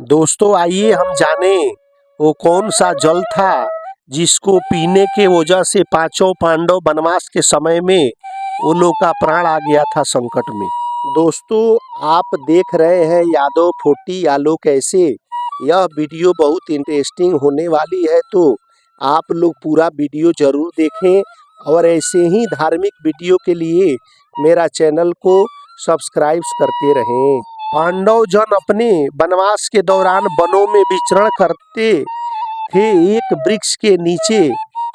दोस्तों आइए हम जाने वो कौन सा जल था जिसको पीने के वजह से पांचों पांडव वनवास के समय में वो लोग का प्राण आ गया था संकट में। दोस्तों आप देख रहे हैं यादव 40 आलोक ऐसे। यह वीडियो बहुत इंटरेस्टिंग होने वाली है, तो आप लोग पूरा वीडियो जरूर देखें और ऐसे ही धार्मिक वीडियो के लिए मेरा चैनल को सब्सक्राइब करते रहें। पांडव जन अपने वनवास के दौरान वनों में विचरण करते थे। एक वृक्ष के नीचे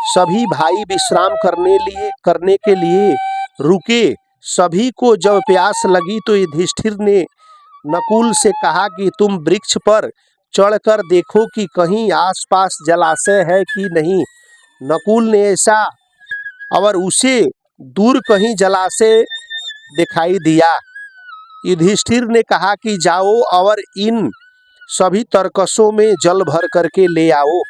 सभी भाई विश्राम करने के लिए रुके। सभी को जब प्यास लगी तो युधिष्ठिर ने नकुल से कहा कि तुम वृक्ष पर चढ़कर देखो कि कहीं आसपास जलाशय है कि नहीं। नकुल ने ऐसा और उसे दूर कहीं जलाशय दिखाई दिया। युधिष्ठिर ने कहा कि जाओ और इन सभी तरकसों में जल भर करके ले आओ।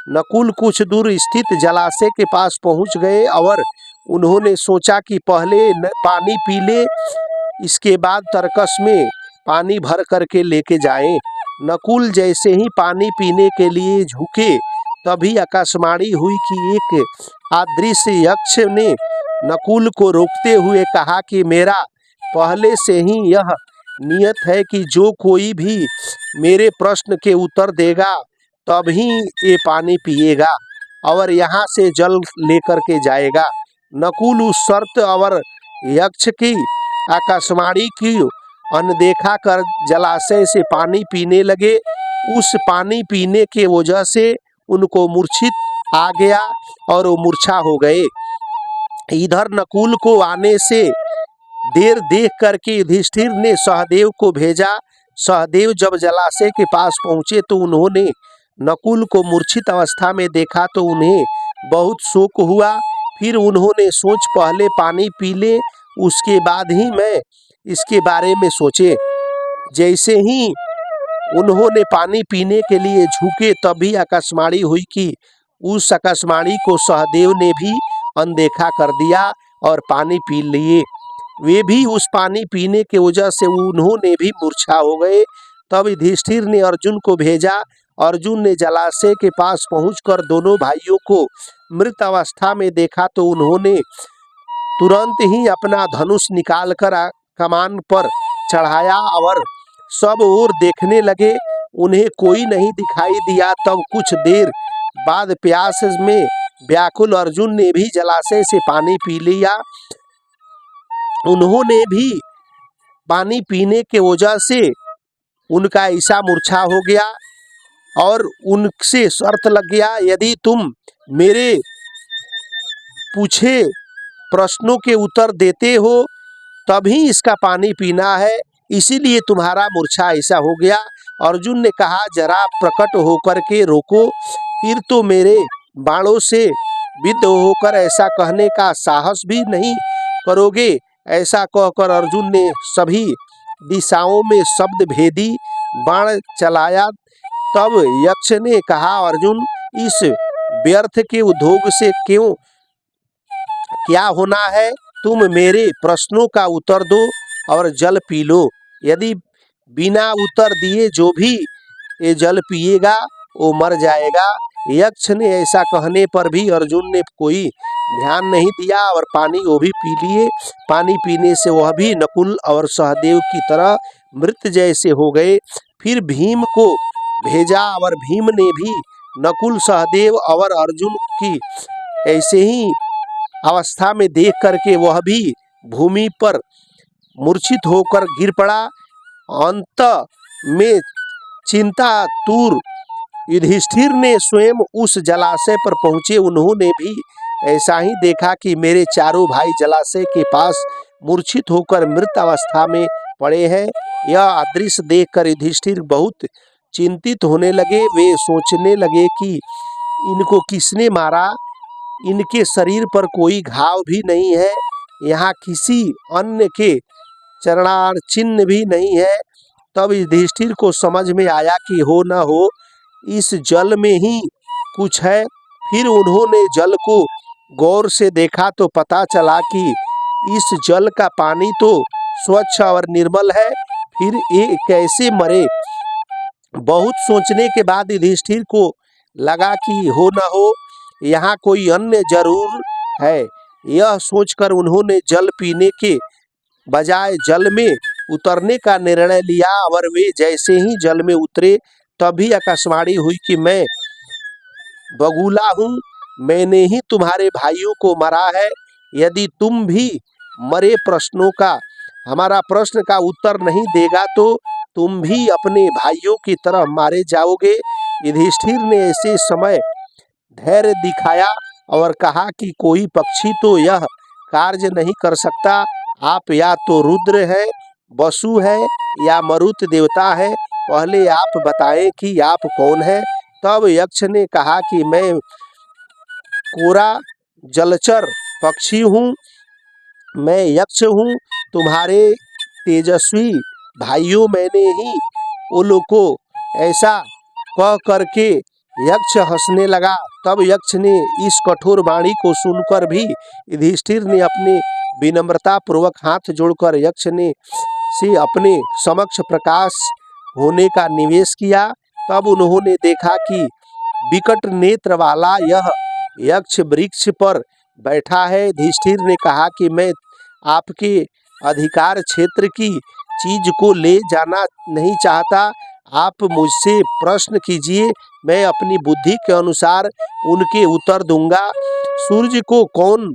नकुल कुछ दूर स्थित जलाशय के पास पहुंच गए और उन्होंने सोचा कि पहले पानी पी ले, इसके बाद तरकस में पानी भर करके लेके जाएं। नकुल जैसे ही पानी पीने के लिए झुके तभी आकाशवाणी हुई कि एक अदृश्य यक्ष ने नकुल को रोकते हुए कहा कि मेरा पहले से ही यह नियत है कि जो कोई भी मेरे प्रश्न के उत्तर देगा तभी ये पानी पिएगा और यहाँ से जल लेकर के जाएगा। नकुल उस शर्त और यक्ष की आकाशवाणी की अनदेखा कर जलाशय से पानी पीने लगे। उस पानी पीने के वजह से उनको मूर्छित आ गया और वो मूर्छा हो गए। इधर नकुल को आने से देर देख करके युधिष्ठिर ने सहदेव को भेजा। सहदेव जब जलाशय के पास पहुंचे तो उन्होंने नकुल को मूर्छित अवस्था में देखा तो उन्हें बहुत शोक हुआ। फिर उन्होंने सोच पहले पानी पी ले, उसके बाद ही मैं इसके बारे में सोचे। जैसे ही उन्होंने पानी पीने के लिए झुके तभी आकाशवाणी हुई कि उस आकाशवाणी को सहदेव ने भी अनदेखा कर दिया और पानी पी लिए। वे भी उस पानी पीने के वजह से उन्होंने भी मूर्छा हो गए। तब युधिष्ठिर ने अर्जुन को भेजा। अर्जुन ने जलाशय के पास पहुंचकर दोनों भाइयों को मृत अवस्था में देखा तो उन्होंने तुरंत ही अपना धनुष निकालकर कमान पर चढ़ाया और सब ओर देखने लगे। उन्हें कोई नहीं दिखाई दिया। तब कुछ देर बाद प्यास में व्याकुल अर्जुन ने भी जलाशय से पानी पी लिया। उन्होंने भी पानी पीने के वजह से उनका ऐसा मूर्छा हो गया और उनसे शर्त लग गया, यदि तुम मेरे पूछे प्रश्नों के उत्तर देते हो तभी इसका पानी पीना है, इसीलिए तुम्हारा मूर्छा ऐसा हो गया। अर्जुन ने कहा, जरा प्रकट होकर के रोको, फिर तो मेरे बाणों से विद्ध होकर ऐसा कहने का साहस भी नहीं करोगे। ऐसा कहकर अर्जुन ने सभी दिशाओं में शब्द भेदी बाण चलाया। तब यक्ष ने कहा, अर्जुन इस व्यर्थ के उद्योग से क्या होना है, तुम मेरे प्रश्नों का उत्तर दो और जल पी लो। यदि बिना उत्तर दिए जो भी ये जल पिएगा वो मर जाएगा। यक्ष ने ऐसा कहने पर भी अर्जुन ने कोई ध्यान नहीं दिया और पानी वो भी पी लिए। पानी पीने से वह भी नकुल और सहदेव की तरह मृत जैसे हो गए। फिर भीम को भेजा और भीम ने भी नकुल, सहदेव और अर्जुन की ऐसे ही अवस्था में देख करके वह भी भूमि पर मूर्छित होकर गिर पड़ा। अंत में चिंतातुर युधिष्ठिर ने स्वयं उस जलाशय पर पहुंचे। उन्होंने भी ऐसा ही देखा कि मेरे चारों भाई जलाशय के पास मूर्छित होकर मृत अवस्था में पड़े हैं। यह दृश्य देखकर युधिष्ठिर बहुत चिंतित होने लगे। वे सोचने लगे कि इनको किसने मारा, इनके शरीर पर कोई घाव भी नहीं है, यहाँ किसी अन्य के चरणार चिन्ह भी नहीं है। तब युधिष्ठिर को समझ में आया कि हो न हो इस जल में ही कुछ है। फिर उन्होंने जल को गौर से देखा तो पता चला कि इस जल का पानी तो स्वच्छ और निर्मल है। फिर ये कैसे मरे, बहुत सोचने के बाद युधिष्ठिर को लगा कि हो न हो यहाँ कोई अन्य जरूर है। यह सोचकर उन्होंने जल पीने के बजाय जल में उतरने का निर्णय लिया और वे जैसे ही जल में उतरे तभी आकाशवाणी हुई कि मैं बगुला हूँ, मैंने ही तुम्हारे भाइयों को मारा है। यदि तुम भी मरे प्रश्नों का हमारा प्रश्न का उत्तर नहीं देगा तो तुम भी अपने भाइयों की तरह मारे जाओगे। युधिष्ठिर ने ऐसे समय धैर्य दिखाया और कहा कि कोई पक्षी तो यह कार्य नहीं कर सकता। आप या तो रुद्र है, वसु है या मरुत देवता है। पहले आप बताएं कि आप कौन हैं। तब यक्ष ने कहा कि मैं कोरा जलचर पक्षी हूँ, मैं यक्ष हूँ। तुम्हारे तेजस्वी भाइयों मैंने ही उन को ऐसा कह करके यक्ष हंसने लगा। तब यक्ष ने इस कठोर वाणी को सुनकर भी युधिष्ठिर ने अपने विनम्रता पूर्वक हाथ जोड़कर यक्ष ने से अपने समक्ष प्रकाश होने का निवेश किया। तब उन्होंने देखा कि विकट नेत्र वाला यह यक्ष वृक्ष पर बैठा है। युधिष्ठिर ने कहा कि मैं आपके अधिकार क्षेत्र की चीज को ले जाना नहीं चाहता। आप मुझसे प्रश्न कीजिए, मैं अपनी बुद्धि के अनुसार उनके उत्तर दूंगा। सूर्य को कौन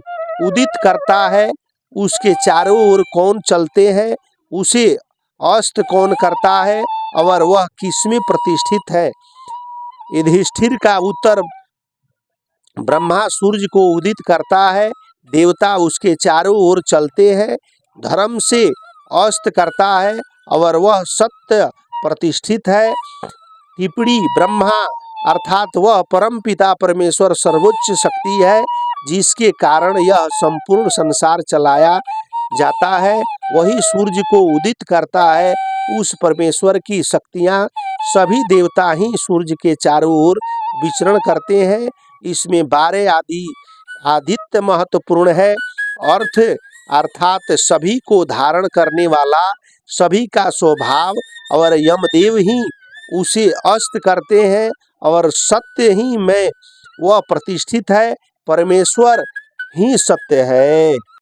उदित करता है, उसके चारों ओर कौन चलते हैं, उसे अस्त कौन करता है और वह किसमें प्रतिष्ठित है। युधिष्ठिर का उत्तर, ब्रह्मा सूर्य को उदित करता है, देवता उसके चारों ओर चलते हैं, धर्म से अस्त करता है और वह सत्य प्रतिष्ठित है। टिप्पणी, ब्रह्मा अर्थात वह परम पिता परमेश्वर सर्वोच्च शक्ति है जिसके कारण यह संपूर्ण संसार चलाया जाता है। वही सूर्य को उदित करता है। उस परमेश्वर की शक्तियाँ सभी देवता ही सूर्य के चारों ओर विचरण करते हैं। इसमें 12 आदि आदित्य महत्वपूर्ण है। अर्थ अर्थात सभी को धारण करने वाला, सभी का स्वभाव, और यमदेव ही उसे अस्त करते हैं और सत्य ही में वह प्रतिष्ठित है। परमेश्वर ही सत्य है।